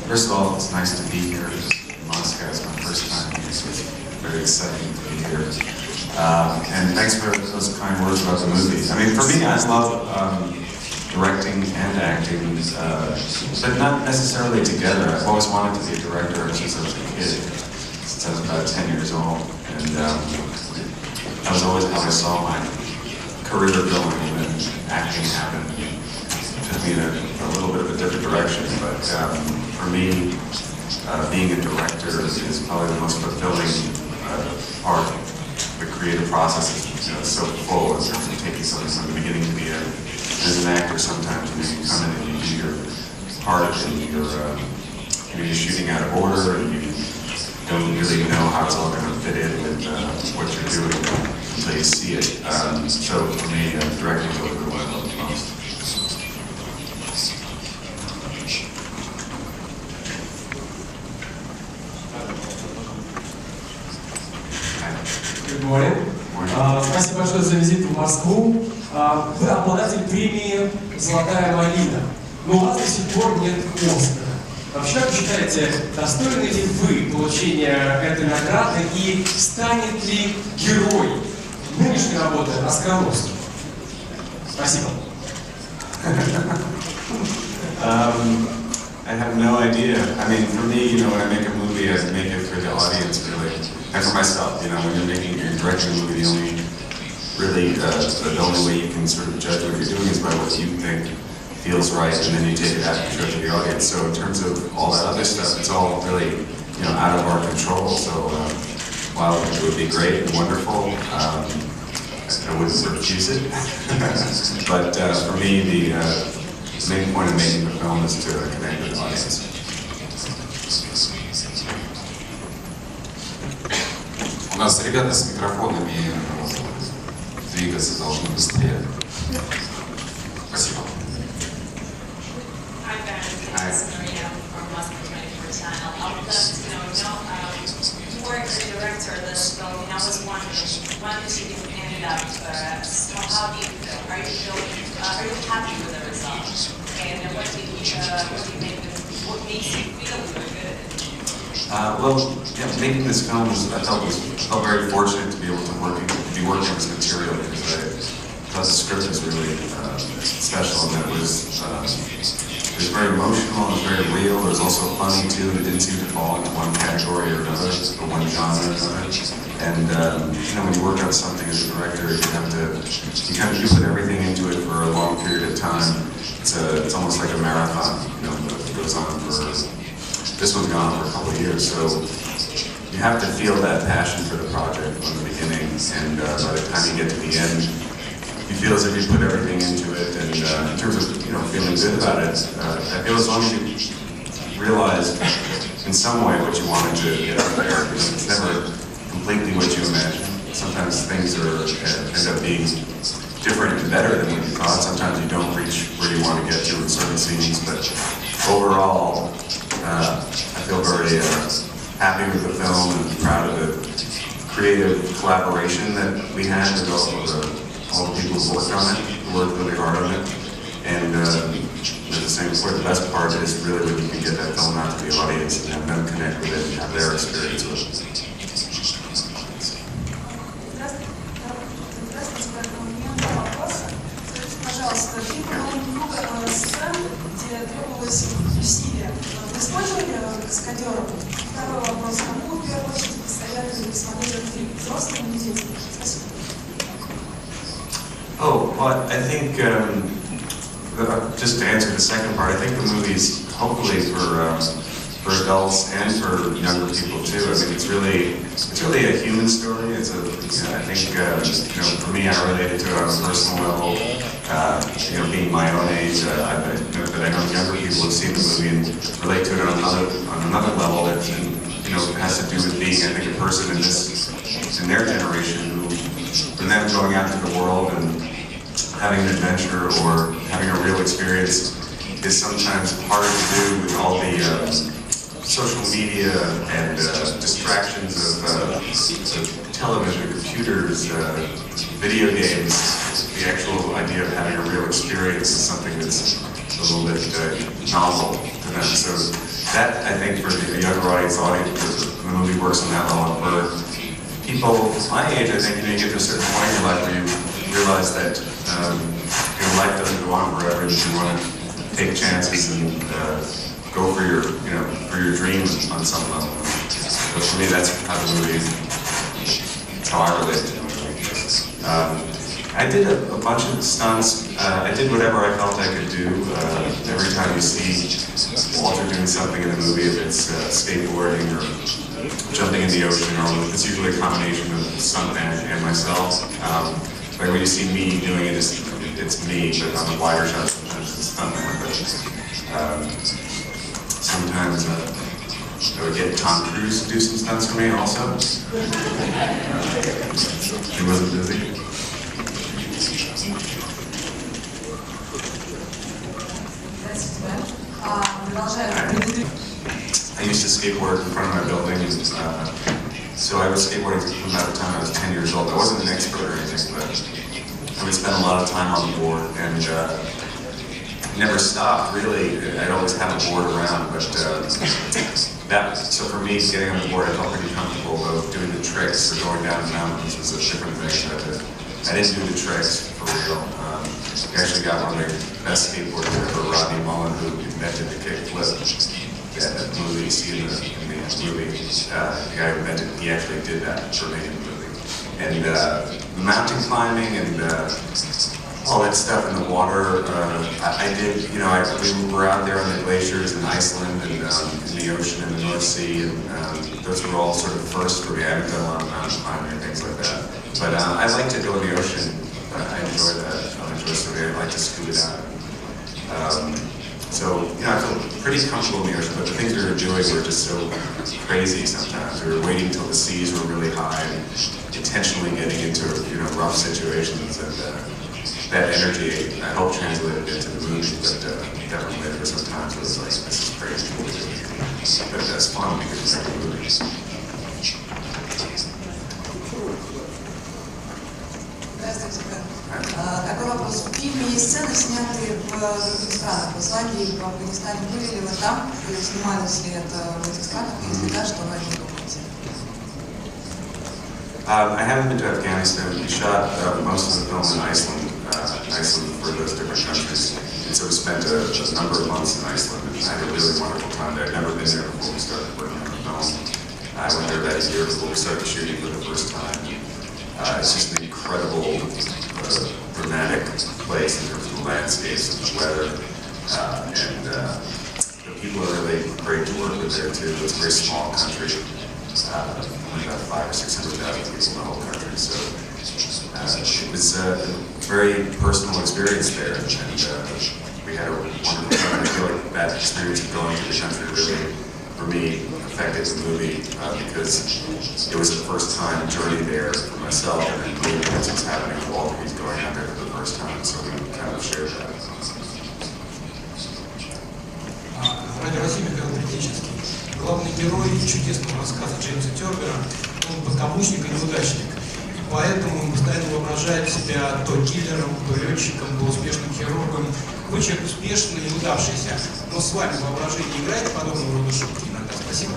First of all, it's nice to be here in Moscow. It's my first time here, so it's very exciting to be here. And thanks for those kind words about the movies. I mean, for me, I love directing and acting, but not necessarily together. I've always wanted to be a director since I was a kid, since I was about 10 years old. And that was always how I saw my career going when acting happened. It took me in a little bit of a different direction, but for me, being a director is probably the most fulfilling part. The creative process is so full in terms of taking something from the beginning to the end. As an actor, sometimes you come in and you do your part and you're shooting out of order and you don't really know how it's all going to fit in with what you're doing until you see it. So for me, directing is really what I love the most. Good morning. Спасибо большое за визит в Москву. Вы обладатель премии «Золотая малина», но у вас до сих пор нет Оскара. Вообще, как считаете, достойны ли вы получения этой награды и станет ли герой нынешней работы оскароносным? Спасибо. I have no idea. I mean, for me, when I make a movie, I make it for the audience, really, and for myself. When you're directing a movie, the only way you can sort of judge what you're doing is by what you think feels right, and then you take it out and show it to the audience. So in terms of all that other stuff, it's all really, out of our control. So while it would be great and wonderful, I wouldn't refuse it. But for me, the main point of making the film is to connect with the audience. У нас ребята с микрофонами двигаться должны быстрее. Спасибо. Hi, Ben. This is Maria from Moskva 24 channel. I would love to know, you were the director of this film, and I was wondering, when the shooting ended up, how do you feel? Are you happy with the result? And what makes you feel good? Making this film I felt very fortunate to be able to be working on this material because I thought the script was really special, and that it was very emotional, it was very real, it was also funny too, and it didn't seem to fall into one category or another, or one genre or another. And when you work on something as a director, you put everything into it for a long period of time. It's almost like a marathon, that goes on for. This one's gone on for a couple of years, so you have to feel that passion for the project from the beginning, and by the time you get to the end, you feel as if you put everything into it. And in terms of feeling good about it, I feel as long as you realize in some way what you wanted to get out there, because it's never completely what you imagine. Sometimes things end up being different and better than what you thought. Sometimes you don't reach where you want to get to in certain scenes, but overall, I feel very happy with the film and proud of the creative collaboration that we had with all the people who worked on it, who worked really hard on it. And the same point, the best part is really when you can get that film out to the audience and have them connect with it and have their experience with it. Пожалуйста, фильм много сцен, где требовалось усилие. Вы использовали каскадеров? Второй вопрос. Кому в первую очередь постоянно смотреть этот фильм? Взрослым или детям? Спасибо. I think, just to answer the second part, I think the movie's hopefully for adults and for younger people too. I mean, it's really a human story. I think, for me, I related to it on a personal level. Being my own age, I know younger people have seen the movie and relate to it on another level that has to do with being, I think, a person in their generation who, for them going out into the world and having an adventure or having a real experience is sometimes harder to do with all the social media and distractions of television, computers, video games. The actual idea of having a real experience is something that's a little bit novel to them. So that, I think, for the younger audience, the movie works on that level. For people my age, I think, you get to a certain point in your life where you realize that life doesn't go on forever, and you want to take chances and go for your dreams on some level. But for me, that's how the movie, that's how I relate to the movie. I did a bunch of stunts. I did whatever I felt I could do. Every time you see Walter doing something in the movie, if it's skateboarding or jumping in the ocean, or it's usually a combination of stuntman and myself. Like when you see me doing it, it's me, but on the wider shot, sometimes it's stuntman. But sometimes I would get Tom Cruise to do some stunts for me also. He wasn't busy. I used to skateboard in front of my building, so I was skateboarding from about the time I was 10 years old. I wasn't an expert or anything, but I would spend a lot of time on the board, and never stopped, really. I'd always have a board around, but so for me, getting on the board, I felt pretty comfortable, though doing the tricks or going down the mountains was a different thing. I didn't do the tricks for real. We actually got one of the best skateboarders ever, Rodney Mullen, who invented the kickflip. That movie you see in the movie, the guy who invented it, he actually did that for me in the movie. And the mountain climbing and all that stuff in the water, I did, we were out there on the glaciers in Iceland and in the ocean in the North Sea, and those were all sort of firsts for me. I haven't done a lot of mountain climbing and things like that. But I like to go in the ocean. I enjoy that. I enjoy swimming. I like to scuba dive. So, I feel pretty comfortable in the ocean, but the things we were doing were just so crazy sometimes. We were waiting till the seas were really high and intentionally getting into, rough situations, and that energy, I hope, translated into the movie, but definitely there were some times where it was like, this is crazy what we're doing. But that's fun because it's like a movie. Здравствуйте, Бен. Такой вопрос. В фильме есть сцены, снятые в других странах, в Исландии, в Афганистане. Были ли вы там? Снимались ли это в этих странах? Если да, что вы о них думаете? I haven't been to Afghanistan. We shot most of the film in Iceland. Iceland for those different countries. And so we spent a number of months in Iceland, and I had a really wonderful time there. I'd never been there before we started working on the film. I went there about a year before we started shooting for the first time. It's just an incredible, dramatic place in terms of the landscapes and the weather, and the people are really great to work with there too. It's a very small country, only about 500,000 or 600,000 people in the whole country. So it was a very personal experience there, and we had a wonderful time. I feel like that experience of going to the country really, for me, affected the movie because it was the first time journey there for myself, and then moving as was happening with Walter. He's going out there for the first time, so we kind of shared that. Радио России, Михаил Критический. Главный герой чудесного рассказа Джеймса Тёрбера, он подкаблучник и неудачник. И поэтому он постоянно воображает себя то киллером, то летчиком, то успешным хирургом. Вы человек успешный и неудавшийся, но с вами воображение играет подобного рода шутки иногда. Спасибо.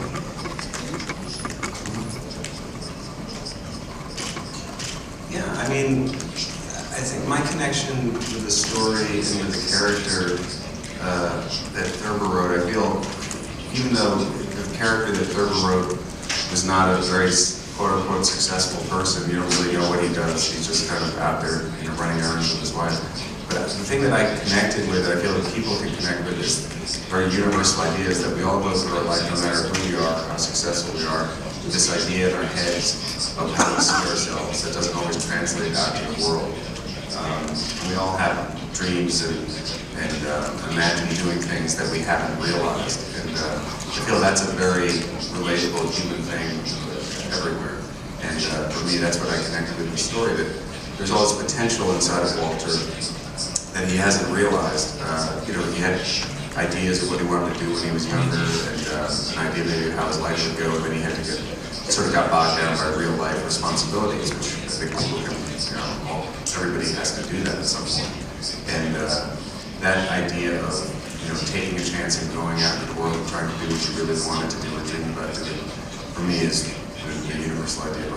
Yeah, I mean, I think my connection with the story and with the character that Thurber wrote, I feel, even though the character that Thurber wrote was not a very quote-unquote successful person, you don't really know what he does. He's just kind of out there, running errands with his wife. But the thing that I connected with, I feel that people can connect with, is very universal ideas that we all go through our life, no matter who we are, how successful we are. This idea in our heads of how we see ourselves that doesn't always translate out to the world. We all have dreams and imagine doing things that we haven't realized. And I feel that's a very relatable human thing everywhere. And for me, that's what I connected with the story, that there's all this potential inside of Walter that he hasn't realized. He had ideas of what he wanted to do when he was younger, and an idea maybe of how his life would go, and then he had to got bogged down by real life responsibilities, which I think people can, everybody has to do that at some point. And that idea of taking a chance and going after the world and trying to do what you really wanted to do and think about doing, for me, is the universal idea